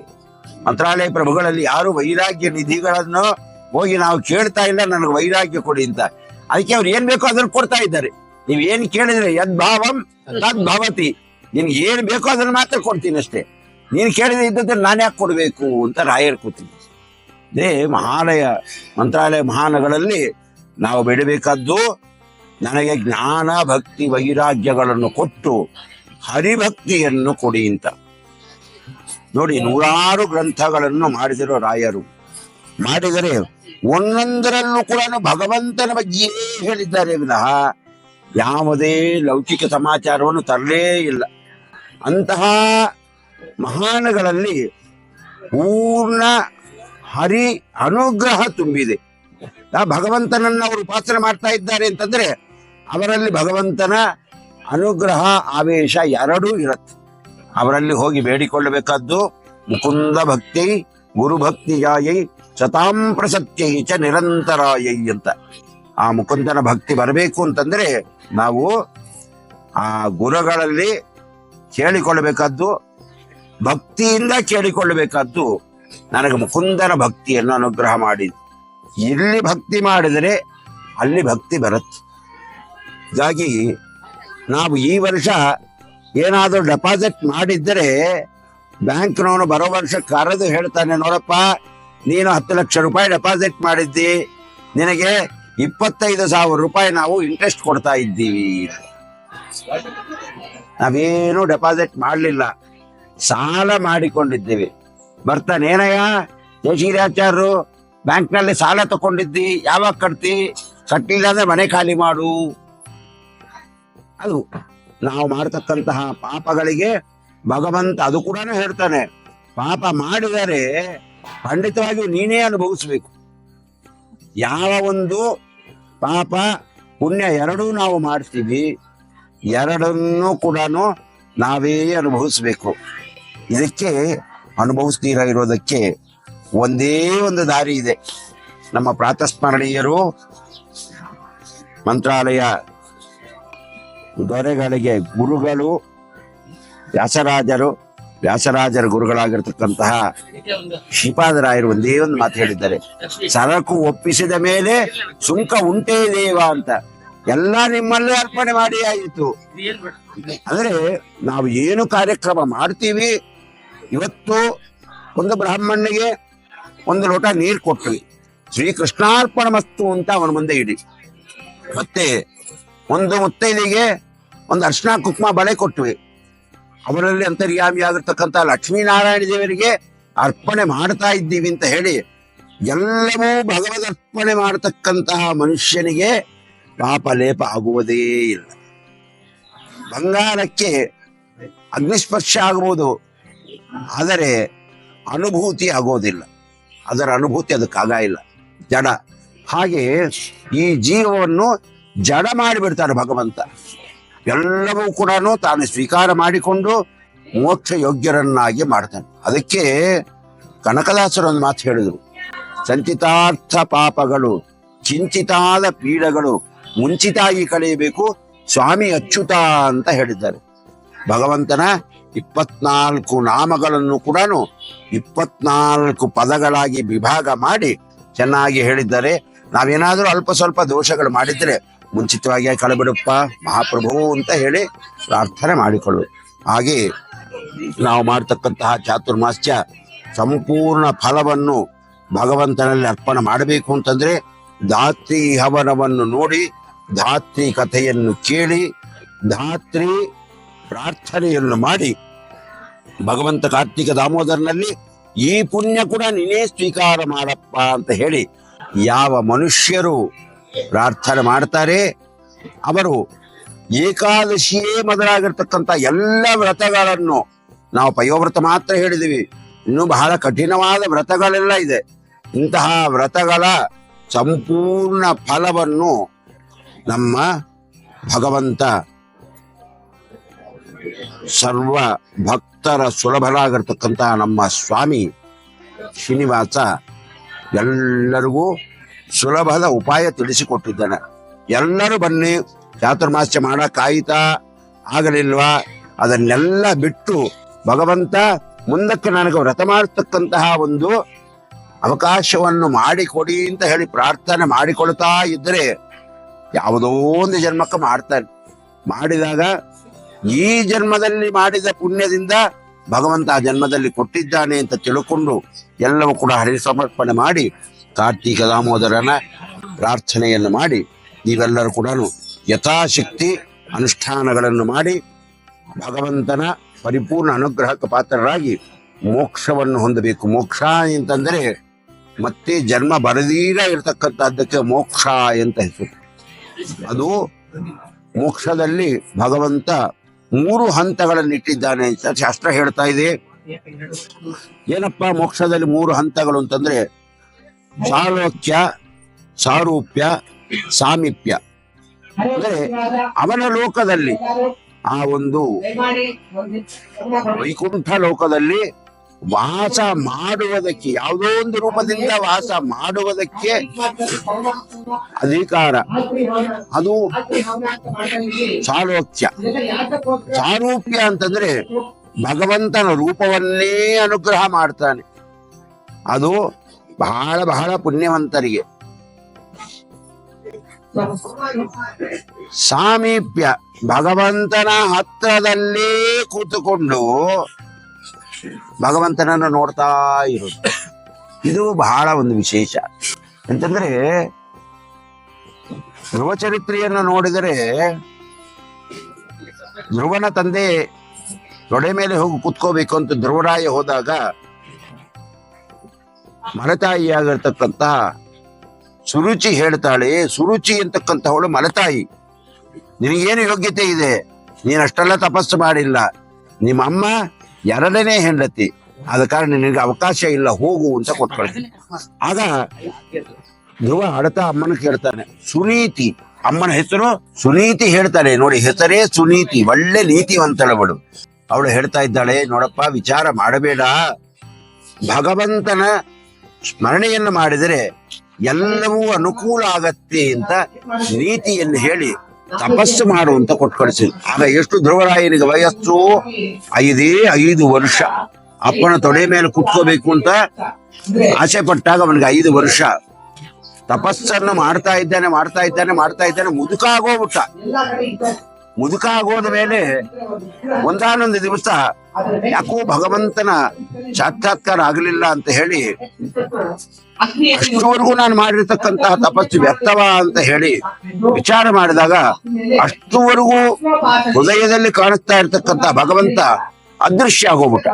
ಮಂತ್ರಾಲಯ ಪ್ರಭುಗಳಲ್ಲಿ ಯಾರು ವೈರಾಗ್ಯ ನಿಧಿಗಳನ್ನು ಹೋಗಿ ನಾವು ಕೇಳ್ತಾ ಇಲ್ಲ ನನಗೆ ವೈರಾಗ್ಯ ಕೊಡಿ ಅಂತ. ಅದಕ್ಕೆ ಅವ್ರು ಏನ್ ಬೇಕೋ ಅದನ್ನು ಕೊಡ್ತಾ ಇದ್ದಾರೆ. ನೀವ್ ಏನ್ ಕೇಳಿದ್ರೆ ಯದ್ಭಾವಂ ತದ್ಭವತಿ, ನಿನ್ಗೆ ಏನ್ ಬೇಕೋ ಅದನ್ನ ಮಾತ್ರ ಕೊಡ್ತೀನಿ ಅಷ್ಟೇ. ನೀನ್ ಕೇಳಿದ್ರೆ ಇದ್ದದ್ರೆ ನಾನು ಯಾಕೆ ಕೊಡ್ಬೇಕು ಅಂತ ರಾಯರ್ ಕೂತೀನಿ. ಮಂತ್ರಾಲಯ ಮಹಾನಗಳಲ್ಲಿ ನಾವು ಬೇಡಬೇಕಾದ್ದು ನನಗೆ ಜ್ಞಾನ ಭಕ್ತಿ ವೈರಾಗ್ಯಗಳನ್ನು ಕೊಟ್ಟು ಹರಿಭಕ್ತಿಯನ್ನು ಕೊಡಿ ಅಂತ. ನೋಡಿ, ನೂರಾರು ಗ್ರಂಥಗಳನ್ನು ಮಾಡಿದಿರೋ ರಾಯರು. ಮಾಡಿದರೆ ಒಂದೊಂದರಲ್ಲೂ ಕೂಡ ಭಗವಂತನ ಬಗ್ಗೆಯೇ ಹೇಳಿದ್ದಾರೆ ವಿನಃ ಯಾವುದೇ ಲೌಕಿಕ ಸಮಾಚಾರವನ್ನು ತರಲೇ ಇಲ್ಲ. ಅಂತಹ ಮಹಾನಗಳಲ್ಲಿ ಪೂರ್ಣ ಹರಿ ಅನುಗ್ರಹ ತುಂಬಿದೆ. ಭಗವಂತನನ್ನು ಅವರು ಉಪಾಸನೆ ಮಾಡ್ತಾ ಇದ್ದಾರೆ ಅಂತಂದ್ರೆ ಅವರಲ್ಲಿ ಭಗವಂತನ ಅನುಗ್ರಹ ಆವೇಶ ಎರಡೂ ಇರುತ್ತೆ. ಅವರಲ್ಲಿ ಹೋಗಿ ಬೇಡಿಕೊಳ್ಳಬೇಕಾದ್ದು ಮುಕುಂದ ಭಕ್ತಿ ಗುರುಭಕ್ತಿ ಜಾಯೈ ಸತಾಂ ಪ್ರಸತ್ಯೈ ಚ ನಿರಂತರಾಯೈ ಅಂತ. ಆ ಮುಕುಂದನ ಭಕ್ತಿ ಬರಬೇಕು ಅಂತಂದ್ರೆ ನಾವು ಆ ಗುರುಗಳಲ್ಲಿ ಕೇಳಿಕೊಳ್ಳಬೇಕಾದ್ದು, ಭಕ್ತಿಯಿಂದ ಕೇಳಿಕೊಳ್ಳಬೇಕಾದ್ದು, ನನಗೆ ಮುಕುಂದನ ಭಕ್ತಿಯನ್ನು ಅನುಗ್ರಹ ಮಾಡಿ. ಇಲ್ಲಿ ಭಕ್ತಿ ಮಾಡಿದರೆ ಅಲ್ಲಿ ಭಕ್ತಿ ಬರುತ್ತೆ. ಹೀಗಾಗಿ ನಾವು ಈ ವರ್ಷ ಏನಾದರೂ ಡೆಪಾಸಿಟ್ ಮಾಡಿದ್ದರೆ ಬ್ಯಾಂಕ್ನವನು ಬರೋ ವರ್ಷ ಕರೆದು ಹೇಳ್ತಾನೆ, ನೋಡಪ್ಪ ನೀನು 10 ಲಕ್ಷ ರೂಪಾಯಿ ಡೆಪಾಸಿಟ್ ಮಾಡಿದ್ದಿ, ನಿನಗೆ 25,000 ರೂಪಾಯಿ ನಾವು ಇಂಟ್ರೆಸ್ಟ್ ಕೊಡ್ತಾ ಇದ್ದೀವಿ. ನಾವೇನು ಡೆಪಾಸಿಟ್ ಮಾಡಲಿಲ್ಲ, ಸಾಲ ಮಾಡಿಕೊಂಡಿದ್ದೀವಿ. ಬರ್ತಾನೆ, ಏನಯ್ಯ ಜಯಶೀಲಾಚಾರ್ಯರು ಬ್ಯಾಂಕ್ನಲ್ಲಿ ಸಾಲ ತಗೊಂಡಿದ್ದಿ, ಯಾವಾಗ ಕಟ್ತಿ? ಕಟ್ಟಿಲ್ಲ ಅಂದ್ರೆ ಮನೆ ಖಾಲಿ ಮಾಡು. ಅದು ನಾವು ಮಾಡತಕ್ಕಂತಹ ಪಾಪಗಳಿಗೆ ಭಗವಂತ ಅದು ಕೂಡ ಹೇಳ್ತಾನೆ, ಪಾಪ ಮಾಡಿದರೆ ಖಂಡಿತವಾಗಿಯೂ ನೀನೇ ಅನುಭವಿಸ್ಬೇಕು. ಯಾವ ಒಂದು ಪಾಪ ಪುಣ್ಯ ಎರಡೂ ನಾವು ಮಾಡ್ತೀವಿ, ಎರಡನ್ನೂ ಕೂಡ ನಾವೇ ಅನುಭವಿಸ್ಬೇಕು. ಇದಕ್ಕೆ ಅನುಭವಿಸ್ತೀರ ಇರೋದಕ್ಕೆ ಒಂದೇ ಒಂದು ದಾರಿ ಇದೆ. ನಮ್ಮ ಪ್ರಾತಸ್ಮರಣೀಯರು ಮಂತ್ರಾಲಯ ದೊರೆಗಳಿಗೆ ಗುರುಗಳು ವ್ಯಾಸರಾಜರ ಗುರುಗಳಾಗಿರ್ತಕ್ಕಂತಹ ಶ್ರೀಪಾದರಾಯರು ಒಂದೇ ಒಂದು ಮಾತು ಹೇಳಿದ್ದಾರೆ, ಸರಕು ಒಪ್ಪಿಸಿದ ಮೇಲೆ ಸುಂಕ ಉಂಟೇ ದೇವ ಅಂತ. ಎಲ್ಲ ನಿಮ್ಮಲ್ಲೇ ಅರ್ಪಣೆ ಮಾಡಿ ಆಯಿತು. ಅಂದ್ರೆ ನಾವು ಏನು ಕಾರ್ಯಕ್ರಮ ಮಾಡ್ತೀವಿ, ಇವತ್ತು ಒಂದು ಬ್ರಾಹ್ಮಣನಿಗೆ ಒಂದು ಲೋಟ ನೀರು ಕೊಟ್ವಿ, ಶ್ರೀಕೃಷ್ಣಾರ್ಪಣ ಮಸ್ತು ಅಂತ ಅವನ ಮುಂದೆ ಇಡಿ. ಮತ್ತೆ ಒಂದು ಮುತ್ತೈದೆಗೆ ಒಂದು ಅರ್ಶಿನ ಕುಂಕುಮ ಬಳೆ ಕೊಟ್ವಿ, ಅವರಲ್ಲಿ ಅಂತರ್ಯಾಮಿ ಆಗಿರ್ತಕ್ಕಂಥ ಲಕ್ಷ್ಮೀನಾರಾಯಣ ದೇವರಿಗೆ ಅರ್ಪಣೆ ಮಾಡ್ತಾ ಇದ್ದೀವಿ ಅಂತ ಹೇಳಿ ಎಲ್ಲವೂ ಭಗವದ್ ಅರ್ಪಣೆ ಮಾಡತಕ್ಕಂತಹ ಮನುಷ್ಯನಿಗೆ ಪಾಪ ಲೇಪ ಆಗುವುದೇ ಇಲ್ಲ. ಬಂಗಾರಕ್ಕೆ ಅಗ್ನಿಸ್ಪರ್ಶ ಆಗಬಹುದು, ಆದರೆ ಅನುಭೂತಿ ಆಗೋದಿಲ್ಲ. ಅದರ ಅನುಭೂತಿ ಅದಕ್ಕಾಗ ಇಲ್ಲ, ಜಡ. ಹಾಗೆ ಈ ಜೀವವನ್ನು ಜಡ ಮಾಡಿಬಿಡ್ತಾನೆ ಭಗವಂತ. ಎಲ್ಲವೂ ಕೂಡ ತಾನು ಸ್ವೀಕಾರ ಮಾಡಿಕೊಂಡು ಮೋಕ್ಷ ಯೋಗ್ಯರನ್ನಾಗಿ ಮಾಡ್ತಾನೆ. ಅದಕ್ಕೆ ಕನಕದಾಸರು ಒಂದು ಮಾತು ಹೇಳಿದ್ರು, ಸಂಚಿತಾರ್ಥ ಪಾಪಗಳು ಚಿಂಚಿತಾದ ಪೀಡಗಳು ಮುಂಚಿತಾಗಿ ಕಳೆಯಬೇಕು ಸ್ವಾಮಿ ಅಚ್ಯುತ ಅಂತ ಹೇಳಿದ್ದಾರೆ. ಭಗವಂತನ 24 ನಾಮಗಳನ್ನು ಕೂಡ 24 ಪದಗಳಾಗಿ ವಿಭಾಗ ಮಾಡಿ ಚೆನ್ನಾಗಿ ಹೇಳಿದ್ದಾರೆ. ನಾವೇನಾದ್ರೂ ಅಲ್ಪ ಸ್ವಲ್ಪ ದೋಷಗಳು ಮಾಡಿದ್ರೆ ಮುಂಚಿತವಾಗಿ ಕಳೆಬಿಡಪ್ಪ ಮಹಾಪ್ರಭು ಅಂತ ಹೇಳಿ ಪ್ರಾರ್ಥನೆ ಮಾಡಿಕೊಳ್ಳು. ಹಾಗೆ ನಾವು ಮಾಡ್ತಕ್ಕಂತಹ ಚಾತುರ್ಮಾಸ್ಯ ಸಂಪೂರ್ಣ ಫಲವನ್ನು ಭಗವಂತನಲ್ಲಿ ಅರ್ಪಣೆ ಮಾಡಬೇಕು ಅಂತಂದ್ರೆ ಧಾತ್ರಿ ಹವನವನ್ನು ನೋಡಿ, ಧಾತ್ರಿ ಕಥೆಯನ್ನು ಕೇಳಿ, ಧಾತ್ರಿ ಪ್ರಾರ್ಥನೆಯನ್ನು ಮಾಡಿ, ಭಗವಂತ ಕಾರ್ತಿಕ ದಾಮೋದರನಲ್ಲಿ ಈ ಪುಣ್ಯ ಕೂಡ ನೀನೇ ಸ್ವೀಕಾರ ಮಾಡಪ್ಪ ಅಂತ ಹೇಳಿ ಯಾವ ಮನುಷ್ಯರು ಪ್ರಾರ್ಥನೆ ಮಾಡ್ತಾರೆ ಅವರು ಏಕಾದಶಿಯೇ ಮೊದಲಾಗಿರ್ತಕ್ಕಂಥ ಎಲ್ಲ ವ್ರತಗಳನ್ನು, ನಾವು ಪಯೋವ್ರತ ಮಾತ್ರ ಹೇಳಿದೀವಿ, ಇನ್ನೂ ಬಹಳ ಕಠಿಣವಾದ ವ್ರತಗಳೆಲ್ಲ ಇದೆ. ಇಂತಹ ವ್ರತಗಳ ಸಂಪೂರ್ಣ ಫಲವನ್ನು ನಮ್ಮ ಭಗವಂತ ಸರ್ವ ಭಕ್ತರ ಸುಲಭರಾಗಿರ್ತಕ್ಕಂತಹ ನಮ್ಮ ಸ್ವಾಮಿ ಶ್ರೀನಿವಾಸ ಎಲ್ಲರಿಗೂ ಸುಲಭದ ಉಪಾಯ ತಿಳಿಸಿಕೊಟ್ಟಿದ್ದಾನೆ. ಎಲ್ಲರೂ ಬನ್ನಿ, ಚಾತುರ್ಮಾಸ್ಯ ಮಾಡಕ್ಕಾಯಿತಾ ಆಗಲಿಲ್ವಾ, ಅದನ್ನೆಲ್ಲ ಬಿಟ್ಟು ಭಗವಂತ ಮುಂದಕ್ಕೆ ನನಗೆ ವ್ರತ ಮಾಡತಕ್ಕಂತಹ ಒಂದು ಅವಕಾಶವನ್ನು ಮಾಡಿಕೊಡಿ ಅಂತ ಹೇಳಿ ಪ್ರಾರ್ಥನೆ ಮಾಡಿಕೊಳ್ತಾ ಇದ್ದರೆ ಯಾವುದೋ ಒಂದು ಜನ್ಮಕ್ಕೆ ಮಾಡ್ತಾನೆ. ಮಾಡಿದಾಗ ಈ ಜನ್ಮದಲ್ಲಿ ಮಾಡಿದ ಪುಣ್ಯದಿಂದ ಭಗವಂತ ಆ ಜನ್ಮದಲ್ಲಿ ಕೊಟ್ಟಿದ್ದಾನೆ ಅಂತ ತಿಳ್ಕೊಂಡು ಎಲ್ಲವೂ ಕೂಡ ಹರಿ ಸಮರ್ಪಣೆ ಮಾಡಿ ಕಾರ್ತಿಕ ದಾಮೋದರನ ಪ್ರಾರ್ಥನೆಯನ್ನು ಮಾಡಿ ನೀವೆಲ್ಲರೂ ಕೂಡ ಯಥಾಶಕ್ತಿ ಅನುಷ್ಠಾನಗಳನ್ನು ಮಾಡಿ ಭಗವಂತನ ಪರಿಪೂರ್ಣ ಅನುಗ್ರಹಕ್ಕೆ ಪಾತ್ರರಾಗಿ ಮೋಕ್ಷವನ್ನು ಹೊಂದಬೇಕು. ಮೋಕ್ಷ ಅಂತಂದರೆ ಮತ್ತೆ ಜನ್ಮ ಬರದೀರ ಇರತಕ್ಕಂಥದ್ದಕ್ಕೆ ಮೋಕ್ಷ ಅಂತ ಹೆಸರು. ಅದು ಮೋಕ್ಷದಲ್ಲಿ ಭಗವಂತ 3 ಹಂತಗಳನ್ನಿಟ್ಟಿದ್ದಾನೆ ಅಂತ ಶಾಸ್ತ್ರ ಹೇಳ್ತಾ ಇದೆ. ಏನಪ್ಪಾ ಮೋಕ್ಷದಲ್ಲಿ 3 ಹಂತಗಳು ಅಂತಂದ್ರೆ ಸಾಲೋಕ್ಯ, ಸಾರೂಪ್ಯ, ಸಾಮೀಪ್ಯ. ಅಂದ್ರೆ ಅವನ ಲೋಕದಲ್ಲಿ, ಆ ಒಂದು ವೈಕುಂಠ ಲೋಕದಲ್ಲಿ ವಾಸ ಮಾಡುವುದಕ್ಕೆ, ಯಾವುದೋ ಒಂದು ರೂಪದಿಂದ ವಾಸ ಮಾಡುವುದಕ್ಕೆ ಅಧಿಕಾರ, ಅದು ಸಾಲೋಕ್ಯ. ಸಾರೂಪ್ಯ ಅಂತಂದ್ರೆ ಭಗವಂತನ ರೂಪವನ್ನೇ ಅನುಗ್ರಹ ಮಾಡ್ತಾನೆ, ಅದು ಬಹಳ ಬಹಳ ಪುಣ್ಯವಂತರಿಗೆ. ಸಾಮೀಪ್ಯ, ಭಗವಂತನ ಹತ್ರದಲ್ಲೇ ಕೂತುಕೊಂಡು ಭಗವಂತನನ್ನು ನೋಡ್ತಾ ಇರೋದು. ಇದು ಬಹಳ ಒಂದು ವಿಶೇಷ. ಅಂತಂದ್ರೆ ಧ್ರುವ ಚರಿತ್ರೆಯನ್ನು ನೋಡಿದರೆ, ಧ್ರುವನ ತಂದೆ ತೊಡೆ ಮೇಲೆ ಹೋಗಿ ಕುತ್ಕೋಬೇಕು ಅಂತ ಧ್ರುವರಾಯ ಹೋದಾಗ ಮಲತಾಯಿಯಾಗಿರ್ತಕ್ಕಂತ ಸುರುಚಿ ಹೇಳ್ತಾಳೆ, ಸುರುಚಿ ಅಂತಕ್ಕಂಥವಳು ಮಲತಾಯಿ, ನಿನಗೇನು ಯೋಗ್ಯತೆ ಇದೆ, ನೀನಷ್ಟೆಲ್ಲ ತಪಸ್ಸು ಮಾಡಿಲ್ಲ, ನಿಮ್ಮ ಅಮ್ಮ 2ನೇ ಹೆಂಡತಿ, ಆದ ಕಾರಣ ನಿನಗೆ ಅವಕಾಶ ಇಲ್ಲ, ಹೋಗು ಅಂತ ಕೊಟ್ಕೊಳ್ತೀನಿ. ಆಗ ಧ್ರುವ ಅಡತಾ ಅಮ್ಮನ ಕೇಳ್ತಾನೆ, ಸುನೀತಿ, ಅಮ್ಮನ ಹೆಸರು ಸುನೀತಿ ಹೇಳ್ತಾಳೆ. ನೋಡಿ, ಹೆಸರೇ ಸುನೀತಿ, ಒಳ್ಳೆ ನೀತಿವಂತಳವಳು. ಅವಳು ಹೇಳ್ತಾ ಇದ್ದಾಳೆ, ನೋಡಪ್ಪ, ವಿಚಾರ ಮಾಡಬೇಡ, ಭಗವಂತನ ಸ್ಮರಣೆಯನ್ನು ಮಾಡಿದರೆ ಎಲ್ಲವೂ ಅನುಕೂಲ ಆಗತ್ತೆ ಅಂತ ನೀತಿಯನ್ನು ಹೇಳಿ ತಪಸ್ಸು ಮಾಡು ಅಂತ ಕೊಟ್ಟು ಕಳಿಸಿದ್ರು. ಆಗ ಎಷ್ಟು ಧ್ರುವರಾಯನಿಗೆ ವಯಸ್ಸು 5 ವರ್ಷ. ಅಪ್ಪನ ತೊಡೆ ಮೇಲೆ ಕುತ್ಕೋಬೇಕು ಅಂತ ಆಸೆ ಪಟ್ಟಾಗ ಅವನಿಗೆ 5 ವರ್ಷ. ತಪಸ್ಸನ್ನು ಮಾಡ್ತಾ ಇದ್ದಾನೆ, ಮುದುಕ ಆಗೋಗ್ಬಿಟ್ಟ. ಮುದುಕ ಆಗೋದ ಮೇಲೆ ಒಂದಾನೊಂದು ದಿವಸ ಯಾಕೋ ಭಗವಂತನ ಸಾಕ್ಷಾತ್ಕಾರ ಆಗಲಿಲ್ಲ ಅಂತ ಹೇಳಿ, ಅಷ್ಟುವರೆಗೂ ನಾನು ಮಾಡಿರ್ತಕ್ಕಂತಹ ತಪಸ್ಸು ವ್ಯರ್ಥವ ಅಂತ ಹೇಳಿ ವಿಚಾರ ಮಾಡಿದಾಗ, ಅಷ್ಟುವರೆಗೂ ಹೃದಯದಲ್ಲಿ ಕಾಣಿಸ್ತಾ ಇರ್ತಕ್ಕಂಥ ಭಗವಂತ ಅದೃಶ್ಯ ಆಗೋಗ್ಬಿಟ್ಟ.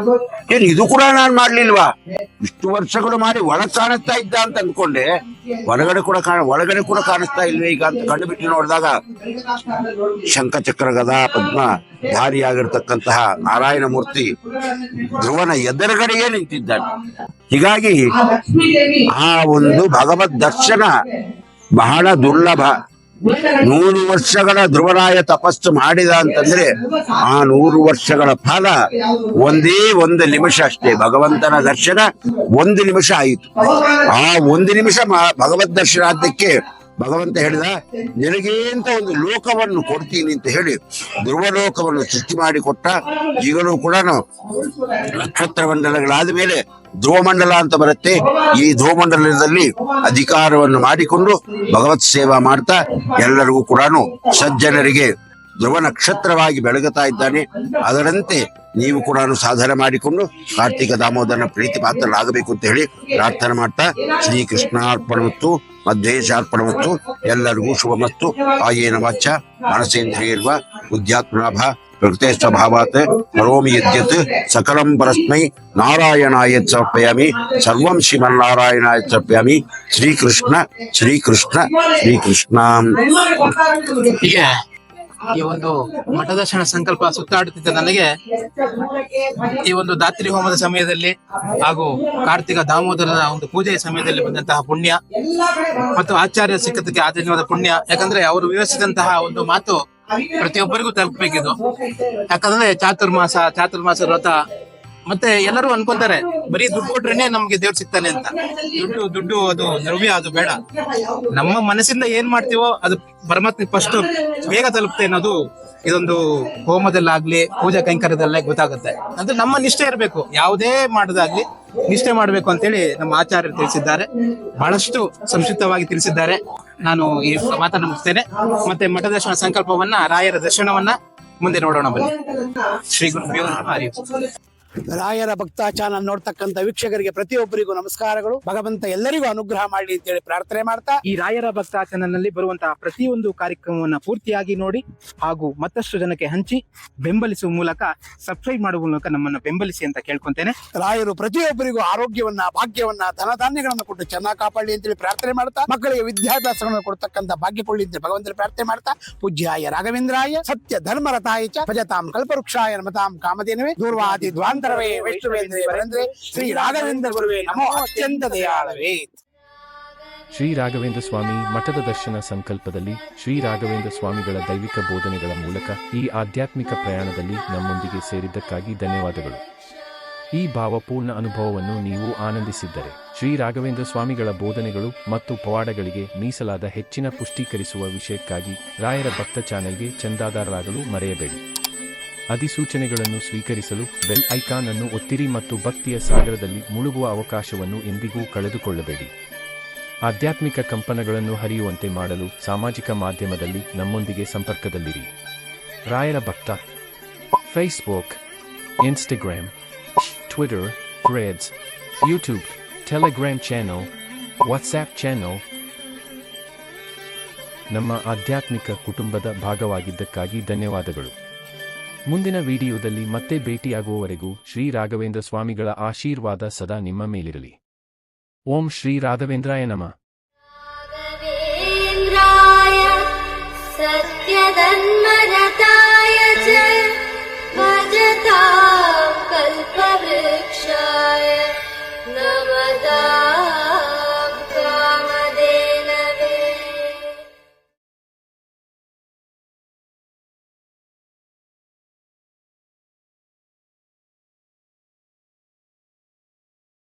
ಏನ್ ಇದು ಕೂಡ ನಾನು ಮಾಡ್ಲಿಲ್ವಾ, ಇಷ್ಟು ವರ್ಷಗಳು ಮಾಡಿ ಒಳಗ್ ಕಾಣಿಸ್ತಾ ಇದ್ದ ಅಂತ ಅಂದ್ಕೊಂಡೆ, ಒಳಗಡೆ ಕೂಡ ಕಾಣಿಸ್ತಾ ಇಲ್ವೇ ಈಗ ಅಂತ ಕಂಡುಬಿಟ್ಟು ನೋಡಿದಾಗ ಶಂಖಚಕ್ರ ಗದಾ ಪದ್ಮ ಧಾರಿಯಾಗಿರ್ತಕ್ಕಂತಹ ನಾರಾಯಣ ಮೂರ್ತಿ ಧ್ರುವನ ಎದುರುಗಡೆಯೇ ನಿಂತಿದ್ದಾನೆ. ಹೀಗಾಗಿ ಆ ಒಂದು ಭಗವದ್ ದರ್ಶನ ಬಹಳ ದುರ್ಲಭ. 100 ವರ್ಷಗಳ ಧ್ರುವರಾಯ ತಪಸ್ಸು ಮಾಡಿದ ಅಂತಂದ್ರೆ ಆ 100 ವರ್ಷಗಳ ಫಲ ಒಂದೇ 1 ನಿಮಿಷ ಅಷ್ಟೇ. ಭಗವಂತನ ದರ್ಶನ 1 ನಿಮಿಷ ಆಯಿತು. ಆ 1 ನಿಮಿಷ ಭಗವದ್ ದರ್ಶನ ಆದ್ದಕ್ಕೆ ಭಗವಂತ ಹೇಳಿದ, ನಿನಗೆ ಅಂತ ಒಂದು ಲೋಕವನ್ನು ಕೊಡ್ತೀನಿ ಅಂತ ಹೇಳಿ ಧ್ರುವ ಲೋಕವನ್ನು ಸೃಷ್ಟಿ ಮಾಡಿ ಕೊಟ್ಟ. ಈಗಲೂ ಕೂಡ ನಕ್ಷತ್ರ ಮಂಡಲಗಳಾದ ಮೇಲೆ ಧ್ರುವ ಮಂಡಲ ಅಂತ ಬರುತ್ತೆ. ಈ ಧ್ರುವ ಮಂಡಲದಲ್ಲಿ ಅಧಿಕಾರವನ್ನು ಮಾಡಿಕೊಂಡು ಭಗವತ್ ಸೇವಾ ಮಾಡ್ತಾ ಎಲ್ಲರಿಗೂ ಕೂಡ ಸಜ್ಜನರಿಗೆ ಧ್ರುವ ನಕ್ಷತ್ರವಾಗಿ ಬೆಳಗುತ್ತಾ ಇದ್ದಾನೆ. ಅದರಂತೆ ನೀವು ಕೂಡ ಸಾಧನೆ ಮಾಡಿಕೊಂಡು ಕಾರ್ತಿಕ ದಾಮೋದರನ ಪ್ರೀತಿ ಪಾತ್ರರಾಗಬೇಕು ಅಂತ ಹೇಳಿ ಪ್ರಾರ್ಥನೆ ಮಾಡ್ತಾ, ಶ್ರೀಕೃಷ್ಣಾರ್ಪಣವತ್ತು ಮಧ್ವೇಶಾರ್ಪಣವತ್ತು. ಎಲ್ಲರಿಗೂ ಶುಭಮಸ್ತು. ಆಯೇನ ವಾಚ ಮನಸೇಂದ್ರಿಯರ್ವ ಬುದ್ಧ್ಯಾತ್ಮನಾಭ ಪ್ರಕೃತಿ ಸ್ವಭಾವಾತ್ ಕರೋಮಿ ಯದ್ಯತ್ ಸಕಲಂ ಪರಸ್ಮೈ ನಾರಾಯಣಾಯ ಸಮರ್ಪಯಾಮಿ. ಸರ್ವಂ ಶ್ರೀಮನ್ನಾರಾಯಣಾಯ ಸಮರ್ಪಯಾಮಿ. ಶ್ರೀಕೃಷ್ಣ ಶ್ರೀಕೃಷ್ಣ ಶ್ರೀಕೃಷ್ಣ. ಹೀಗೆ ಈ ಒಂದು ಮಠದರ್ಶನ ಸಂಕಲ್ಪ ಸುತ್ತಾಡುತ್ತಿದ್ದ ನನಗೆ ಈ ಒಂದು ದಾತ್ರಿ ಹೋಮದ ಸಮಯದಲ್ಲಿ ಹಾಗೂ ಕಾರ್ತಿಕ ದಾಮೋದರದ ಒಂದು ಪೂಜೆಯ ಸಮಯದಲ್ಲಿ ಬಂದಂತಹ ಪುಣ್ಯ ಮತ್ತು ಆಚಾರ್ಯ ಸಿಕ್ಕದಕ್ಕೆ ಆಧೀನವಾದ ಪುಣ್ಯ. ಯಾಕಂದ್ರೆ ಅವರು ವಿವರಿಸಿದಂತಹ ಒಂದು ಮಾತು ಪ್ರತಿಯೊಬ್ಬರಿಗೂ ತಲುಪಬೇಕಿದು. ಯಾಕಂದ್ರೆ ಚಾತುರ್ಮಾಸ ವ್ರತ ಮತ್ತೆ ಎಲ್ಲರೂ ಅನ್ಕೊಂತಾರೆ ಬರೀ ದುಡ್ಡು ಕೊಟ್ರೇನೆ ನಮ್ಗೆ ದೇವ್ರು ಸಿಗ್ತಾನೆ ಅಂತ. ದುಡ್ಡು ಅದು ದ್ರವ್ಯ, ಅದು ಬೇಡ. ನಮ್ಮ ಮನಸ್ಸಿಂದ ಏನ್ ಮಾಡ್ತೀವೋ ಅದು ಪರಮಾತ್ಮ ಫಸ್ಟ್ ಬೇಗ ತಲುಪುತ್ತೆ ಅನ್ನೋದು ಇದೊಂದು ಹೋಮದಲ್ಲಾಗ್ಲಿ ಪೂಜಾ ಕೈಂಕರ್ಯದಲ್ಲೇ ಗೊತ್ತಾಗುತ್ತೆ. ಅಂದ್ರೆ ನಮ್ಮ ನಿಷ್ಠೆ ಇರಬೇಕು, ಯಾವುದೇ ಮಾಡೋದಾಗ್ಲಿ ನಿಷ್ಠೆ ಮಾಡ್ಬೇಕು ಅಂತೇಳಿ ನಮ್ಮ ಆಚಾರ್ಯರು ತಿಳಿಸಿದ್ದಾರೆ. ಬಹಳಷ್ಟು ಸಂಕ್ಷಿಪ್ತವಾಗಿ ತಿಳಿಸಿದ್ದಾರೆ. ನಾನು ಈ ಮಾತನ್ನು ಮುಗಿಸ್ತೇನೆ. ಮತ್ತೆ ಮಠದರ್ಶನ ಸಂಕಲ್ಪವನ್ನ, ರಾಯರ ದರ್ಶನವನ್ನ ಮುಂದೆ ನೋಡೋಣ ಬನ್ನಿ. ಶ್ರೀ ಗುರುಭ್ಯೋ ನಮಃ. ರಾಯರ ಭಕ್ತ ಚಾನಲ್ ನೋಡ್ತಕ್ಕಂಥ ವೀಕ್ಷಕರಿಗೆ ಪ್ರತಿಯೊಬ್ಬರಿಗೂ ನಮಸ್ಕಾರಗಳು. ಭಗವಂತ ಎಲ್ಲರಿಗೂ ಅನುಗ್ರಹ ಮಾಡಲಿ ಅಂತೇಳಿ ಪ್ರಾರ್ಥನೆ ಮಾಡ್ತಾ, ಈ ರಾಯರ ಭಕ್ತ ಚಾನೆಲ್ ನಲ್ಲಿ ಬರುವಂತಹ ಪ್ರತಿಯೊಂದು ಕಾರ್ಯಕ್ರಮವನ್ನ ಪೂರ್ತಿಯಾಗಿ ನೋಡಿ ಹಾಗೂ ಮತ್ತಷ್ಟು ಜನಕ್ಕೆ ಹಂಚಿ ಬೆಂಬಲಿಸುವ ಮೂಲಕ ಸಬ್ಸ್ಕ್ರೈಬ್ ಮಾಡುವ ಮೂಲಕ ನಮ್ಮನ್ನು ಬೆಂಬಲಿಸಿ ಅಂತ ಕೇಳ್ಕೊಂತೇನೆ. ರಾಯರು ಪ್ರತಿಯೊಬ್ಬರಿಗೂ ಆರೋಗ್ಯವನ್ನ, ಭಾಗ್ಯವನ್ನ, ಧನಧಾನ್ಯಗಳನ್ನು ಕೊಟ್ಟು ಚೆನ್ನಾಗಿ ಕಾಪಾಡಲಿ ಅಂತೇಳಿ ಪ್ರಾರ್ಥನೆ ಮಾಡ್ತಾ, ಮಕ್ಕಳಿಗೆ ವಿದ್ಯಾಭ್ಯಾಸಗಳನ್ನು ಕೊಡ್ತಕ್ಕಂಥ ಭಾಗ್ಯ ಕೊಳ್ಳಿ ಅಂತ ಭಗವಂತನ ಪ್ರಾರ್ಥನೆ ಮಾಡ್ತಾ, ಪೂಜ್ಯಾಯ ರಾಘವೇಂದ್ರಾಯ ಸತ್ಯ ಧರ್ಮರತಾಯ ಚ ಭಜತಾಂ ಕಲ್ಪವೃಕ್ಷಾಯ ನಮತಾಂ ಕಾಮಧೇನವೇ ದೂರ್ವಾದಿ ದ್ವಾಂತರವೇ ವೈಷ್ಣವೇಂದ್ರೇ ವರೇಂದ್ರೇ ಶ್ರೀ ರಾಘವೇಂದ್ರ ಗುರುವೇ ನಮೋ ಅತ್ಯಂತ ದಯಾಳವೇ. ಶ್ರೀ ರಾಘವೇಂದ್ರ ಸ್ವಾಮಿ ಮಠದ ದರ್ಶನ ಸಂಕಲ್ಪದಲ್ಲಿ ಶ್ರೀ ರಾಘವೇಂದ್ರ ಸ್ವಾಮಿಗಳ ದೈವಿಕ ಬೋಧನೆಗಳ ಮೂಲಕ ಈ ಆಧ್ಯಾತ್ಮಿಕ ಪ್ರಯಾಣದಲ್ಲಿ ನಮ್ಮೊಂದಿಗೆ ಸೇರಿದ್ದಕ್ಕಾಗಿ ಧನ್ಯವಾದಗಳು. ಈ ಭಾವಪೂರ್ಣ ಅನುಭವವನ್ನು ನೀವು ಆನಂದಿಸಿದ್ದರೆ ಶ್ರೀ ರಾಘವೇಂದ್ರ ಸ್ವಾಮಿಗಳ ಬೋಧನೆಗಳು ಮತ್ತು ಪವಾಡಗಳಿಗೆ ಮೀಸಲಾದ ಹೆಚ್ಚಿನ ಪುಷ್ಟೀಕರಿಸುವ ವಿಷಯಕ್ಕಾಗಿ ರಾಯರ ಭಕ್ತ ಚಾನೆಲ್ಗೆ ಚಂದಾದಾರರಾಗಲು ಮರೆಯಬೇಡಿ. ಅಧಿಸೂಚನೆಗಳನ್ನು ಸ್ವೀಕರಿಸಲು ಬೆಲ್ ಐಕಾನ್ ಅನ್ನು ಒತ್ತಿರಿ ಮತ್ತು ಭಕ್ತಿಯ ಸಾಗರದಲ್ಲಿ ಮುಳುಗುವ ಅವಕಾಶವನ್ನು ಎಂದಿಗೂ ಕಳೆದುಕೊಳ್ಳಬೇಡಿ. ಆಧ್ಯಾತ್ಮಿಕ ಕಂಪನಗಳನ್ನು ಹರಿಯುವಂತೆ ಮಾಡಲು ಸಾಮಾಜಿಕ ಮಾಧ್ಯಮದಲ್ಲಿ ನಮ್ಮೊಂದಿಗೆ ಸಂಪರ್ಕದಲ್ಲಿರಿ. ರಾಯರ ಭಕ್ತ Facebook, Instagram, Twitter, Threads, YouTube, Telegram channel, WhatsApp channel ನಮ್ಮ ಆಧ್ಯಾತ್ಮಿಕ ಕುಟುಂಬದ ಭಾಗವಾಗಿದ್ದಕ್ಕಾಗಿ ಧನ್ಯವಾದಗಳು. ಮುಂದಿನ ವಿಡಿಯೋದಲ್ಲಿ ಮತ್ತೆ ಭೇಟಿಯಾಗುವವರೆಗೂ ಶ್ರೀ ರಾಘವೇಂದ್ರ ಸ್ವಾಮಿಗಳ ಆಶೀರ್ವಾದ ಸದಾ ನಿಮ್ಮ ಮೇಲಿರಲಿ. ಓಂ ಶ್ರೀ ರಾಘವೇಂದ್ರಾಯ ನಮಃ. सत्यधन्मरताय च भजतां कल्पवृक्षाय